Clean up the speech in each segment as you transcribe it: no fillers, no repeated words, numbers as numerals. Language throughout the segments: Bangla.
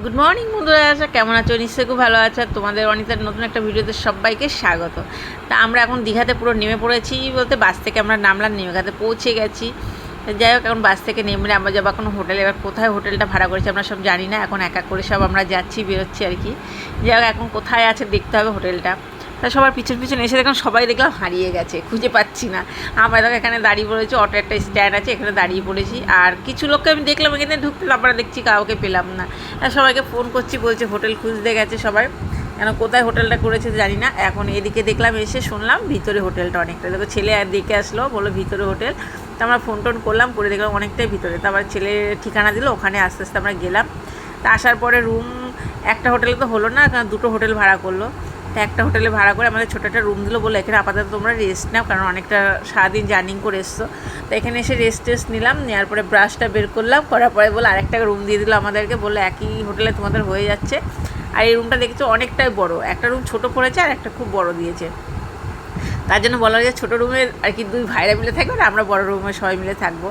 গুড মর্নিং বন্ধুরা, কেমন আছো? নিশ্চয়ই খুব ভালো আছো। তোমাদের অনিতার নতুন একটা ভিডিওতে সবাইকে স্বাগত। তা আমরা এখন দীঘাতে পুরো নেমে পড়েছি, বলতে বাস থেকে আমরা নামলাম, নেমে পৌঁছে গেছি। যাই হোক, এখন বাস থেকে নেমে আমরা যাবো এখন হোটেলে। এবার কোথায় হোটেলটা ভাড়া করেছি আমরা সব জানি না, এখন এক এক করে সব আমরা যাচ্ছি, বেরোচ্ছি আর কি। যাই হোক, এখন কোথায় আছে দেখতে হবে হোটেলটা। তা সবার পিছন পিছন এসে দেখলাম সবাই দেখলাম হারিয়ে গেছে, খুঁজে পাচ্ছি না। আমরা দেখো এখানে দাঁড়িয়ে পড়েছি, অটো একটা স্ট্যান্ড আছে, এখানে দাঁড়িয়ে পড়েছি। আর কিছু লোককে আমি দেখলাম এখানে ঢুকতে, তারপরে দেখছি কাউকে পেলাম না। সবাইকে ফোন করছি, বলছে হোটেল খুঁজতে গেছে সবাই, কেন কোথায় হোটেলটা করেছে জানি না। এখন এদিকে দেখলাম, এসে শুনলাম ভিতরে হোটেলটা অনেকটা, দেখো ছেলে আর দেখে আসলো, বললো ভিতরে হোটেল। তো আমরা ফোন টোন করলাম, করে দেখলাম অনেকটাই ভিতরে। তারপর ছেলে ঠিকানা দিল, ওখানে আস্তে আস্তে আমরা গেলাম। তা আসার পরে রুম একটা হোটেলে তো হলো না, কারণ দুটো হোটেল ভাড়া করলো। তো একটা হোটেলে ভাড়া করে আমাদের ছোটো একটা রুম দিল, বলে এখানে আপাতত তোমরা রেস্ট নাও, কারণ অনেকটা সারাদিন জার্নিং করে এসছো। তো এখানে এসে রেস্ট নিলাম, নেওয়ার পরে ব্রাশটা বের করলাম, করার পরে বলে আরেকটা রুম দিয়ে দিল আমাদেরকে, বললো একই হোটেলে তোমাদের হয়ে যাচ্ছে। আর এই রুমটা দেখছো অনেকটাই বড়, একটা রুম ছোটো পড়েছে আর একটা খুব বড় দিয়েছে। তার জন্য বলা যায় ছোটো রুমের আর কি দুই ভাইরা মিলে থাকবে, আর আমরা বড় রুমে সবাই মিলে থাকবো।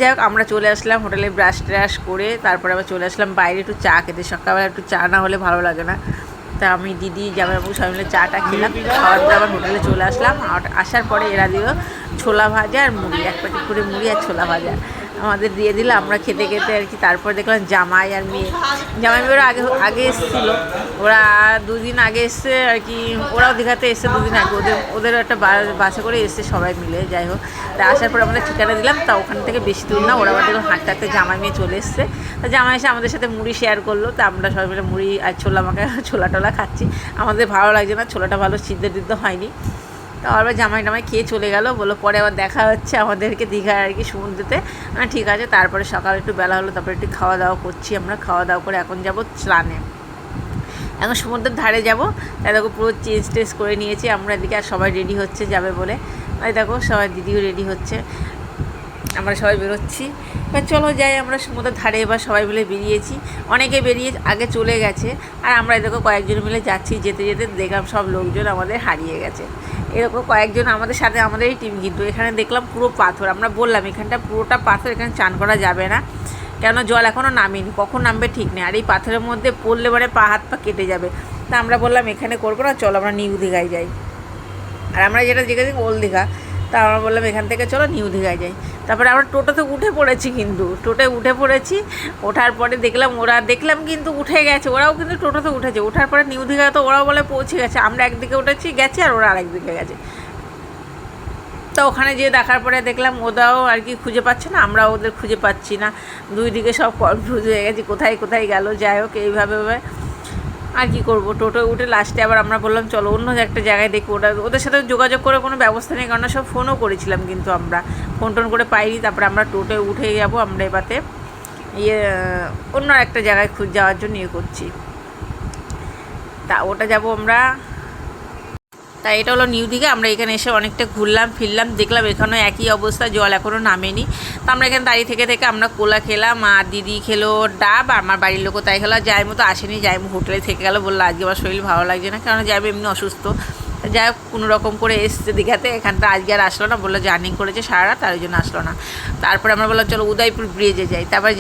যাই হোক, আমরা চলে আসলাম হোটেলে, ব্রাশ ট্রাশ করে তারপরে আবার চলে আসলাম বাইরে একটু চা খেতে। সকালবেলা একটু চা না হলে ভালো লাগে না। তা আমি দিদি জামাইবাবু সবাই মিলে চাটা খেলাম, খাওয়ার পরে আবার হোটেলে চলে আসলাম। আসার পরে এরা দিল ছোলা ভাজা আর মুড়ি, এক প্যাকেট করে মুড়ি আর ছোলা ভাজা আমাদের দিয়ে দিল। আমরা খেতে খেতে আর কি তারপর দেখলাম জামাই আর মেয়ে, জামাই মেয়েরা আগে এসেছিলো, ওরা দুদিন আগে এসছে আর কি, ওরাও দীঘাতে এসছে দুদিন আগে, ওদেরও একটা বাসে করে এসছে সবাই মিলে। যাই হোক, তা আসার পর আমাদের ঠিকানা দিলাম, তা ওখান থেকে বেশি দূর না, ওরা আবার দেখলাম হাঁটতে হাঁটতে জামাই মেয়ে চলে এসছে। তা জামাই এসে আমাদের সাথে মুড়ি শেয়ার করলো, তা আমরা সবাই মিলে মুড়ি আর ছোলা ছোলা টোলা খাচ্ছি। আমাদের ভালো লাগছে না, ছোলাটা ভালো সিদ্ধ হয়নি। তো আবার জামাই খেয়ে চলে গেল, বললো পরে আবার দেখা হচ্ছে আমাদেরকে দীঘায় আর কি সমুদ্রেতে। ঠিক আছে। তারপরে সকালে একটু বেলা হলো, তারপরে একটু খাওয়া দাওয়া করছি আমরা, খাওয়া দাওয়া করে এখন যাব স্নানে, এখন সমুদ্রের ধারে যাব। তাই দেখো পুরো চেঞ্জ করে নিয়েছি আমরা এদিকে, আর সবাই রেডি হচ্ছে যাবে বলে। তাই দেখো সবাই দিদিও রেডি হচ্ছে, আমরা সবাই বেরোচ্ছি। এবার চলো যাই, আমরা সমুদ্রের ধারে এবার সবাই মিলে বেরিয়েছি, অনেকে বেরিয়ে আগে চলে গেছে, আর আমরা দেখো কয়েকজন মিলে যাচ্ছি। যেতে যেতে দেখলাম সব লোকজন আমাদের হারিয়ে গেছে। এরকম কয়েকজন আমাদের সাথে, আমাদেরই টিম, কিন্তু এখানে দেখলাম পুরো পাথর। আমরা বললাম এখানটা পুরোটা পাথর, এখানে চান করা যাবে না, কেন জল এখনও নামেনি, কখন নামবে ঠিক নেই, আর এই পাথরের মধ্যে পড়লে পরে হাত পা কেটে যাবে। তা আমরা বললাম এখানে করবো না, চলো আমরা নিউ দীঘায় যাই। আর আমরা যেটা জিজ্ঞেস ওল্ড দীঘা, তা আমরা বললাম এখান থেকে চলো নিউ দীঘায় যাই। তারপরে আমরা টোটোতে উঠে পড়েছি, কিন্তু টোটোয় উঠে পড়েছি। ওঠার পরে দেখলাম কিন্তু উঠে গেছে, ওরাও কিন্তু টোটোতে উঠেছে। ওঠার পরে নিউ দীঘায় তো ওরাও বলে পৌঁছে গেছে, আমরা একদিকে গেছি আর ওরা আরেকদিকে গেছে। তো ওখানে যেয়ে দেখার পরে দেখলাম ওরাও আর কি খুঁজে পাচ্ছে না, আমরা ওদের খুঁজে পাচ্ছি না, দুই দিকে সব কনফিউজ হয়ে গেছি কোথায় কোথায় গেল। যাই হোক, এইভাবে আর কি করব, টোটোয় উঠে লাস্টে আবার আমরা বললাম চলো অন্য একটা জায়গায় দেখি। ওদের সাথে যোগাযোগ করে কোনো ব্যবস্থা নেই, কারণ সব ফোনও করেছিলাম কিন্তু আমরা ফোন টোন করে পাইনি। তারপরে আমরা টোটোয় উঠে যাবো, আমরা এবারে অন্য একটা জায়গায় যাওয়ার জন্য করছি। তা ওটা যাব আমরা। তা এটা হলো নিউ দীঘা। আমরা এখানে এসে অনেকটা ঘুরলাম ফিরলাম, দেখলাম এখানেও একই অবস্থা, জল এখনও নামেনি। তো আমরা এখানে দাঁড়িয়ে থেকে আমরা কোলা খেলাম, আর দিদি খেলো ডাব, আর আমার বাড়ির লোকও তাই খেলো। জাইমু তো আসেনি, জাইমু হোটেলে থেকে গেলো, বললো আজকে আমার শরীর ভালো লাগছে না, কারণ জাইমু এমনি অসুস্থ। যাই হোক, কোনো রকম করে এসছে দীঘাতে, এখানটা আজকে আর আসলো না, বললো জার্নিং করেছে সারা রাত, তার জন্য আসলো না। তারপরে আমরা বললাম চলো উদয়পুর ব্রিজে যাই। তারপরে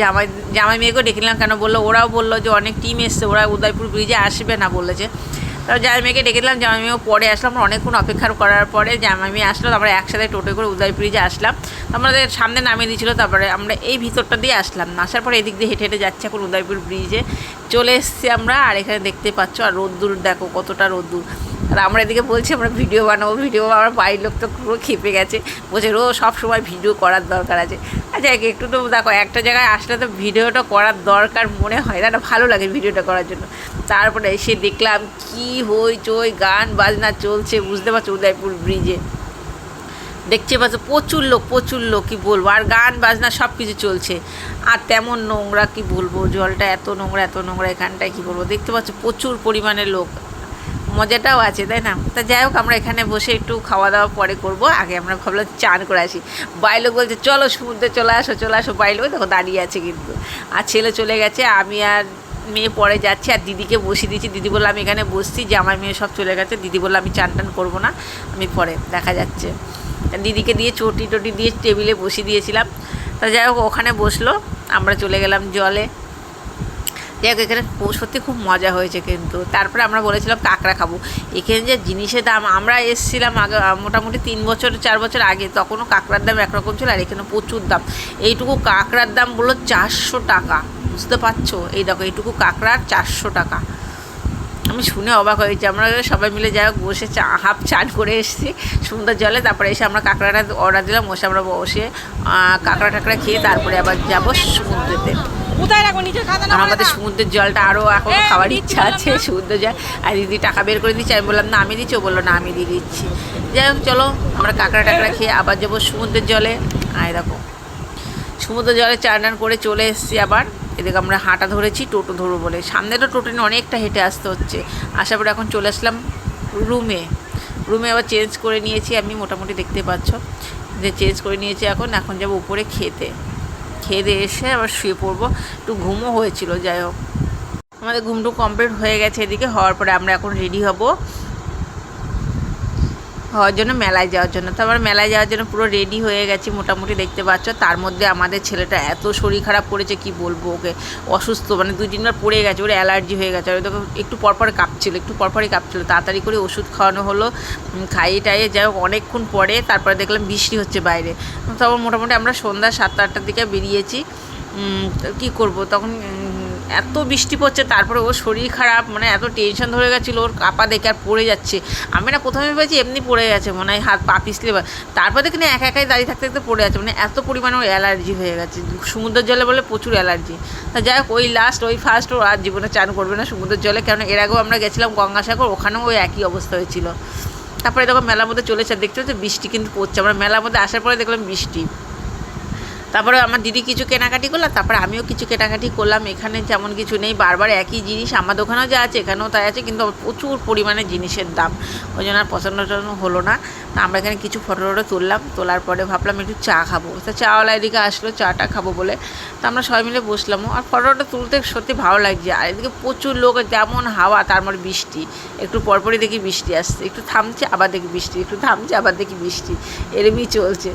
জামাই মেয়েকেও ডেকে নিলাম, কেন বললো ওরাও বললো যে অনেক টিম এসছে, ওরা উদয়পুর ব্রিজে আসবে না বলেছে। তারপর জামাই মেয়েকে ডেকে দিলাম, জামাই মেয়েও পরে আসলাম। আমরা অনেকক্ষণ অপেক্ষা করার পরে জামাই মেয়ে আসলো, তারপরে একসাথে টোটো করে উদয়পুর ব্রিজে আসলাম। আমাদের সামনে নামিয়ে দিয়েছিলো, তারপরে আমরা এই ভিতরটা দিয়ে আসলাম, আসার পরে এদিক দিয়ে হেঁটে হেঁটে যাচ্ছি এখন উদয়পুর ব্রিজে চলে এসেছি আমরা। আর এখানে দেখতে পাচ্ছ, আর রোদ্দুর দেখো কতটা রোদ্দুর। আর আমরা এদিকে বলছি আমরা ভিডিও বানাবো, আমার বাড়ির লোক তো পুরো খেপে গেছে, বলছে সব সময় ভিডিও করার দরকার আছে। আচ্ছা, একটু তো দেখো একটা জায়গায় আসলে তো ভিডিওটা করার দরকার মনে হয় না, ভালো লাগে ভিডিওটা করার জন্য। তারপরে এসে দেখলাম কি হইচই, গান বাজনা চলছে, বুঝতে পারছো উদয়পুর ব্রিজে দেখতে পাচ্ছ প্রচুর লোক কী বলবো, আর গান বাজনা সব কিছু চলছে। আর তেমন নোংরা, কি বলবো, জলটা এত নোংরা এখানটায়, কী বলবো, দেখতে পাচ্ছ প্রচুর পরিমাণে লোক, মজাটাও আছে তাই না। তা যাই হোক, আমরা এখানে বসে একটু খাওয়া দাওয়া পরে করব, আগে আমরা ভাবলাম চান করে আসি। বাইরে লোক বলছে চলো সমুদ্রে চলে আসো, বাইরে লোক দেখো দাঁড়িয়ে আছে কিন্তু। আর ছেলে চলে গেছে, আমি আর মেয়ে পরে যাচ্ছি, আর দিদিকে বসিয়ে দিয়েছি। দিদি বললো আমি এখানে বসছি, যে আমার মেয়ে সব চলে গেছে। দিদি বললো আমি চান টান করবো না, আমি পরে দেখা যাচ্ছে। দিদিকে দিয়ে চটি দিয়ে টেবিলে বসিয়ে দিয়েছিলাম। তা যাই হোক, ওখানে বসলো, আমরা চলে গেলাম জলে। যাই হোক এখানে সত্যি খুব মজা হয়েছে কিন্তু। তারপরে আমরা বলেছিলাম কাঁকড়া খাবো। এখানে যে জিনিসের দাম, আমরা এসেছিলাম আগে মোটামুটি 3-4 বছর আগে, তখনও কাঁকড়ার দাম একরকম ছিল, আর এখানে প্রচুর দাম। এইটুকু কাঁকড়ার দাম বললো 400 টাকা, বুঝতে পারছো? এই দেখো এইটুকু কাঁকড়ার 400 টাকা। আমি শুনে অবাক হয়েছি। আমরা সবাই মিলে যাই হোক বসে হাফ চান করে এসেছি সমুদ্রের জলে, তারপরে এসে আমরা কাঁকড়াটা অর্ডার দিলাম, বসে আমরা বসে কাঁকড়া টাকড়া খেয়ে তারপরে আবার যাবো সমুদ্রেতে। আমাদের সমুদ্রের জলটা আরও এখন খাওয়ার ইচ্ছা আছে, সমুদ্রের জল। আর দিদি টাকা বের করে দিচ্ছে, আমি বললাম না আমি দিচ্ছি, ও বললো না আমি দিয়ে দিচ্ছি। যাই হোক চলো আমরা কাঁকড়া টাকড়া খেয়ে আবার যাবো সমুদ্রের জলে। আর দেখো সমুদ্রের জলে চান টান করে চলে এসেছি আবার। এদিকে আমরা হাঁটা ধরেছি টোটো ধরবো বলে, সামনে তো টোটো নিয়ে অনেকটা হেঁটে আসতে হচ্ছে। আসার পরে এখন চলে আসলাম রুমে আবার চেঞ্জ করে নিয়েছি আমি, মোটামুটি দেখতে পাচ্ছ যে চেঞ্জ করে নিয়েছি। এখন যাবো উপরে খেয়ে দিয়ে এসে আবার শুয়ে পড়বো, একটু ঘুমও হয়েছিল। যাই হোক আমাদের ঘুমটু কমপ্লিট হয়ে গেছে এদিকে। হওয়ার পরে আমরা এখন রেডি হওয়ার জন্য মেলায় যাওয়ার জন্য। তো আমরা মেলায় যাওয়ার জন্য পুরো রেডি হয়ে গেছি মোটামুটি, দেখতে পাচ্ছ। তার মধ্যে আমাদের ছেলেটা এত শরীর খারাপ করেছে কি বলবো, ওকে অসুস্থ, মানে 2-3 বার পড়ে গেছে, ওর অ্যালার্জি হয়ে গেছে। আর একটু পরপরই কাঁপছিল, তাড়াতাড়ি করে ওষুধ খাওয়ানো হলো, খাইয়ে টাইয়ে। যাই হোক অনেকক্ষণ পরে তারপরে দেখলাম বৃষ্টি হচ্ছে বাইরে। তখন মোটামুটি আমরা সন্ধ্যা 7-8টার দিকে বেরিয়েছি। কী করব, তখন এত বৃষ্টি পড়ছে, তারপরে ওর শরীর খারাপ, মানে এত টেনশন ধরে গেছিলো, ওর কাপা দেখে আর পড়ে যাচ্ছে। আমি না প্রথমে ভেবেছি এমনি পড়ে গেছে, মনে হয় হাত পা পিছলে, তারপর দেখি না একাই দাঁড়িয়ে থাকতে থাকতে পড়ে যাচ্ছে, মানে এত পরিমাণে ওর অ্যালার্জি হয়ে গেছে। সমুদ্রের জলে বলে প্রচুর অ্যালার্জি। তা যাই হোক ওই ফার্স্ট ও আর জীবনে চান করবে না সমুদ্রের জলে, কারণ এর আগেও আমরা গেছিলাম গঙ্গাসাগর, ওখানেও ওই একই অবস্থা হয়েছিল। তারপরে দেখো মেলার মধ্যে চলেছে, দেখতে হচ্ছে বৃষ্টি কিন্তু পড়ছে। আমরা মেলার মধ্যে আসার পরে দেখলাম বৃষ্টি। তারপরে আমার দিদি কিছু কেনাকাটি করলাম, তারপরে আমিও কিছু কেনাকাটি করলাম। এখানে যেমন কিছু নেই, বারবার একই জিনিস, আমার দোকানেও যা আছে এখানেও তাই আছে, কিন্তু প্রচুর পরিমাণে জিনিসের দাম, ওই জন্য আর পছন্দ হলো না। তা আমরা এখানে কিছু ফটো তুললাম, তোলার পরে ভাবলাম একটু চা খাবো। তা চাওয়ালা এদিকে আসলো চাটা খাবো বলে, তো আমরা সবাই মিলে বসলামও। আর ফটোটা তুলতে সত্যি ভালো লাগছে। আর এদিকে প্রচুর লোক, যেমন হাওয়া তার মধ্যে বৃষ্টি, একটু পরপরই দেখি বৃষ্টি আসছে, একটু থামছে আবার দেখি বৃষ্টি, একটু থামছে আবার দেখি বৃষ্টি, এরমই চলছে।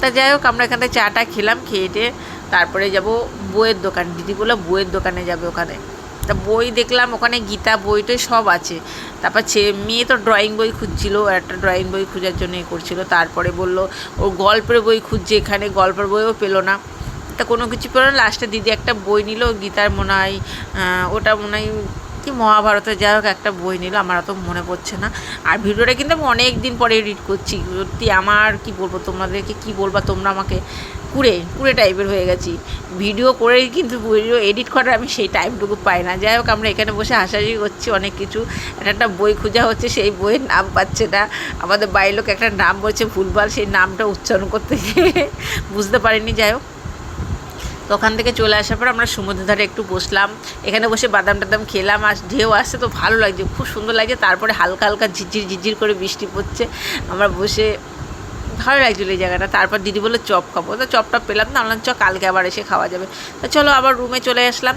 তা যাই হোক আমরা এখানে চাটা খেলাম, খেয়ে তারপরে যাব বইয়ের দোকান। দিদি বললো বইয়ের দোকানে যাবে ওখানে। তা বই দেখলাম ওখানে গীতা বইটাই সব আছে। তারপর মেয়ে তো ড্রয়িং বই খুঁজছিল, একটা ড্রয়িং বই খোঁজার জন্য করছিল। তারপরে বললো ওর গল্পের বই খুঁজছে, এখানে গল্পের বইও পেলো না। তা কোনো কিছু পেলো না, লাস্টে দিদি একটা বই নিল গীতার, মনে হয় ওটা মনে হয় কি মহাভারতের, যাই হোক একটা বই নিল, আমার অত মনে পড়ছে না। আর ভিডিওটা কিন্তু আমি অনেক দিন পরে এডিট করছি, সত্যি আমার কি বলবো তোমাদেরকে, কি বলবা তোমরা আমাকে, কুড়ে টাইপের হয়ে গেছি। ভিডিও করেই কিন্তু ভিডিও এডিট করার আমি সেই টাইমটুকু পাই না। যাই হোক আমরা এখানে বসে হাসাহাসি করছি অনেক কিছু। একটা বই খোঁজা হচ্ছে, সেই বইয়ের নাম পাচ্ছে না। আমাদের বাড়ির লোক একটা নাম বলছে ভুলভাল, সেই নামটা উচ্চারণ করতে গিয়ে বুঝতে পারিনি। যাই হোক তো ওখান থেকে চলে আসার পর আমরা সমুদ্রের ধারে একটু বসলাম, এখানে বসে বাদাম টাদাম খেলাম। আর ঢেউ আসছে তো ভালো লাগছে, খুব সুন্দর লাগছে। তারপরে হালকা হালকা ঝিরঝির করে বৃষ্টি পড়ছে, আমরা বসে ভালো লাগছিলো এই জায়গাটা। তারপর দিদি বললো চপ খাবো, তো চপটা পেলাম না, বললাম কালকে আবার এসে খাওয়া যাবে। তো চলো আবার রুমে চলে আসলাম,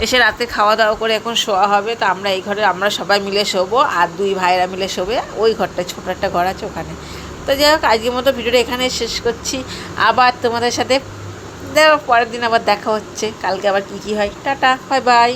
এসে রাতে খাওয়া দাওয়া করে এখন শোয়া হবে। তো আমরা এই ঘরে আমরা সবাই মিলে শোবো, আর 2 ভাইয়েরা মিলে শোবে ওই ঘরটায়, ছোটো একটা ঘর আছে ওখানে। তো যাই হোক আজকের মতো ভিডিওটা এখানে শেষ করছি। আবার তোমাদের সাথে পরের দিন আবার দেখা হচ্ছে, কালকে আবার কী হয়। Tata, bye bye.